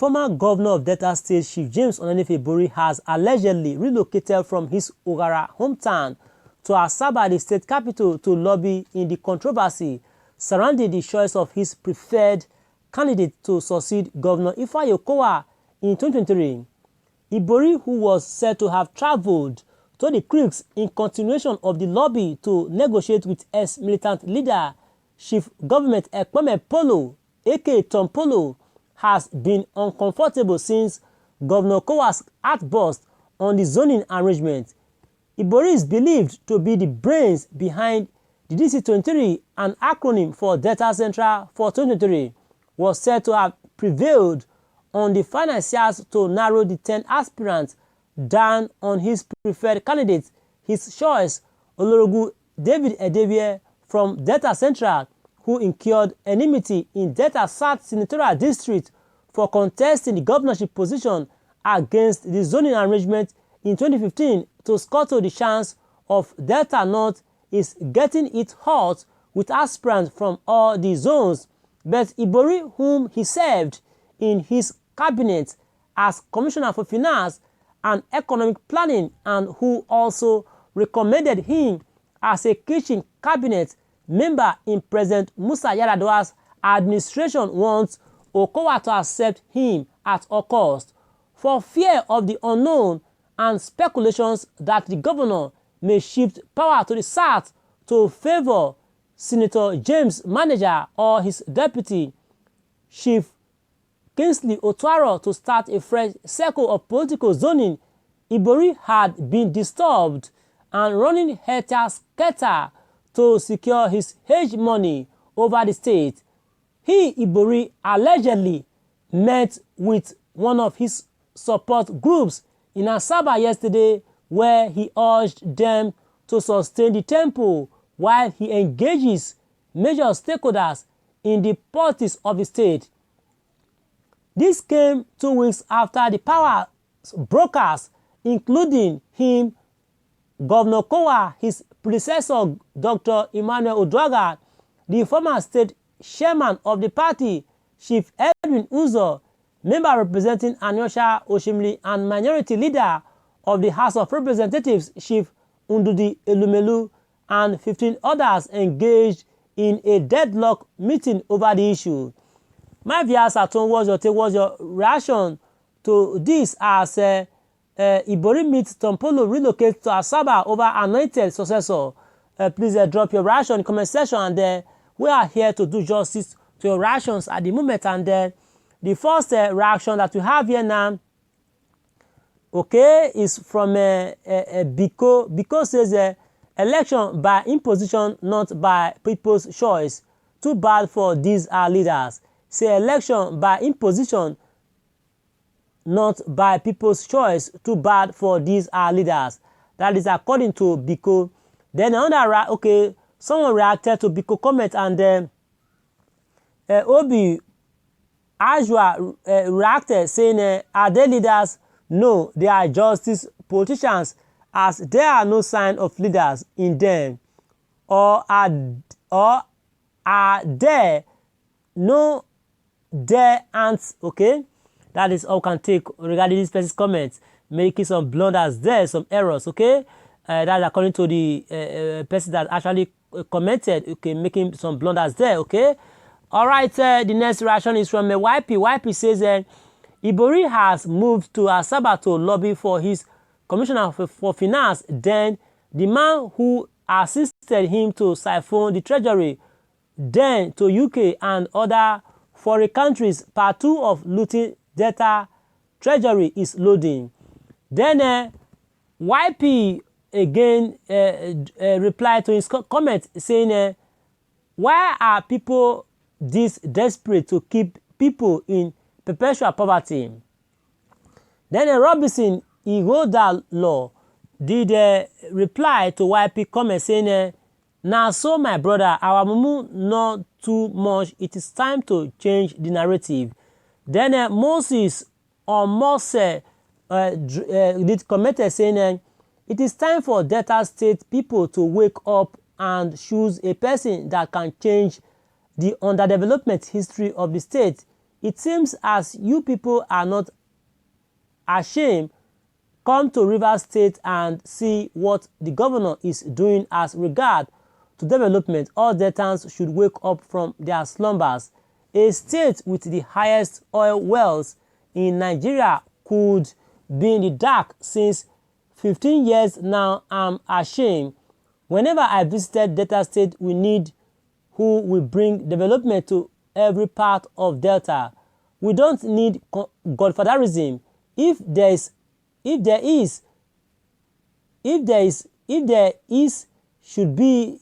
former governor of Delta State, Chief James Ibori, has allegedly relocated from his Ogara hometown to Asaba, the state capital, to lobby in the controversy surrounding the choice of his preferred candidate to succeed Governor Ifeanyi Okowa in 2023. Ibori, who was said to have traveled to the creeks in continuation of the lobby to negotiate with ex-militant leader Chief Government Ibori Polo, aka Tompolo, has been uncomfortable since Governor Okowa's outburst on the zoning arrangement. Ibori is believed to be the brains behind the DC-23, an acronym for Delta Central for 2023, was said to have prevailed on the financiers to narrow the 10 aspirants down on his preferred candidate, his choice, Olorogu David Edebie from Delta Central, who incurred enmity in Delta South Senatorial District for contesting the governorship position against the zoning arrangement in 2015 to scuttle the chance of Delta North is getting it hot with aspirants from all the zones. But Ibori, whom he served in his cabinet as Commissioner for Finance and Economic Planning, and who also recommended him as a kitchen cabinet member in President Musa Yar'Adua's administration, wants Okowa to accept him at all cost, for fear of the unknown and speculations that the governor may shift power to the south to favor Senator James Manager or his deputy, Chief Kingsley Otuaro, to start a fresh cycle of political zoning. Ibori had been disturbed and running helter-skelter to secure his hegemony over the state. He, Ibori, allegedly met with one of his support groups in Asaba yesterday, where he urged them to sustain the tempo while he engages major stakeholders in the politics of the state. This came 2 weeks after the power brokers, including him, Governor Okowa, his predecessor, Dr. Emmanuel Oduaga, the former state chairman of the party, Chief Edwin Uzo, member representing Anyosha Oshimili, and minority leader of the House of Representatives, Chief Ndudi Elumelu, and 15 others engaged in a deadlock meeting over the issue. My viewers at home, what's your reaction to this as Ibori Meets Tompolo relocates to Asaba over anointed successor? Please drop your reaction in the comment section, and we are here to do justice to your reactions at the moment. And the first reaction that we have here now, okay, is from Biko. Biko says, election by imposition, not by people's choice. Too bad for these leaders. Say election by imposition, not by people's choice. Too bad for these leaders. That is according to Biko. Then another, okay, someone reacted to Biko comment, and Obi Ajwa reacted saying, are they leaders? No, they are justice politicians, as there are no sign of leaders in them. Or are there no there aren't? Okay, that is all we can take regarding this person's comments, making some blunders there, some errors. Okay, that is according to the person that actually commented. Okay, making some blunders there. Okay, all right. The next reaction is from YP. YP says, Ibori has moved to Asaba to lobby for his Commissioner for Finance. Then the man who assisted him to siphon the treasury, then to UK and other foreign countries, part 2 of looting data treasury is loading. Then YP again replied to his comment saying, why are people this desperate to keep people in perpetual poverty? Then Robinson Igodalo did reply to YP comment saying, now so my brother, our mumu not too much, it is time to change the narrative. Then Moses or Mose did comment saying, it is time for Delta State people to wake up and choose a person that can change the underdevelopment history of the state. It seems as you people are not ashamed. Come to Rivers State and see what the governor is doing as regard to development. All Deltans should wake up from their slumbers. A state with the highest oil wells in Nigeria could be in the dark since 15 years now. I'm ashamed. Whenever I visited Delta State, we need who will bring development to every part of Delta. We don't need godfatherism. If there should be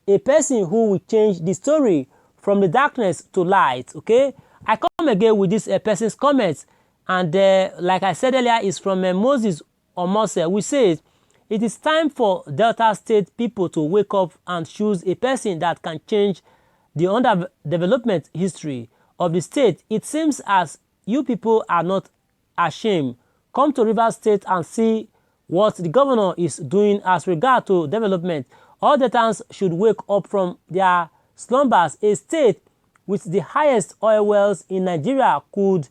a person who will change the story from the darkness to light. Okay, I come again with this person's comments, and like I said earlier, is from Moses Omose. We say it is time for Delta State people to wake up and choose a person that can change the underdevelopment history of the state. It seems as you people are not ashamed. Come to Rivers State and see what the governor is doing as regard to development. All Deltans should wake up from their slumbers. A state with the highest oil wells in Nigeria could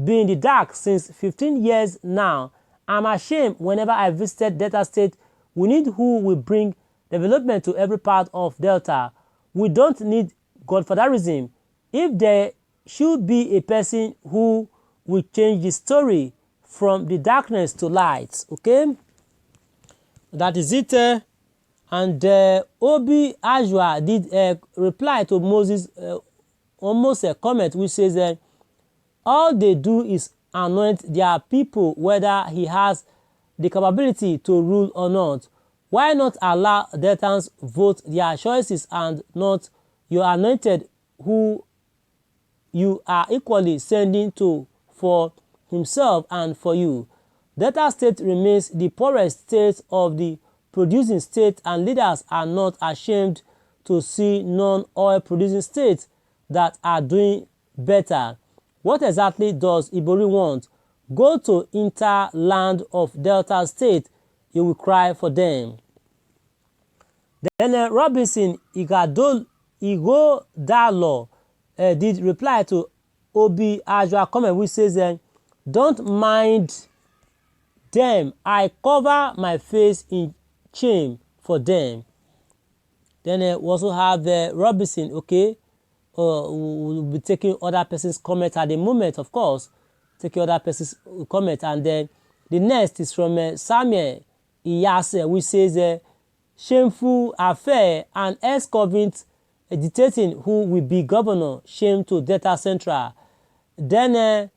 be in the dark since 15 years now. I'm ashamed. Whenever I visited Delta State, we need who will bring development to every part of Delta. We don't need godfatherism. If there should be a person who will change the story from the darkness to light. Okay, that is it. And Obi Ajwa did reply to Moses almost a comment which says all they do is anoint their people whether he has the capability to rule or not. Why not allow Deltans vote their choices and not your anointed who you are equally sending to for himself and for you? Delta State remains the poorest state of the producing state, and leaders are not ashamed to see non-oil producing states that are doing better. What exactly does Ibori want? Go to interland of Delta State, you will cry for them. Then Robinson Igodalo did reply to Obi Ajwa comment which says don't mind them, I cover my face in shame for them. Then we also have Robinson, okay, we'll be taking other person's comment at the moment, of course, taking other person's comment. And then the next is from Samuel Iyase, which says shameful affair and ex-convict dictating who will be governor, shame to Delta Central. Then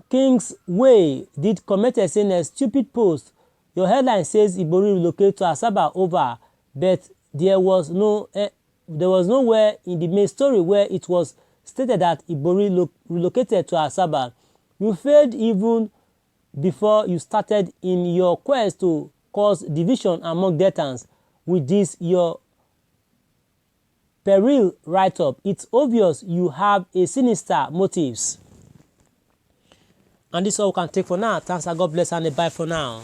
King's Way did comment saying a stupid post. Your headline says Ibori relocate to Asaba over, but there was nowhere in the main story where it was stated that Ibori relocated to Asaba. You failed even before you started in your quest to cause division among Deltans with this your peril write-up. It's obvious you have a sinister motives. And this is all we can take for now. Thanks and God bless and bye for now.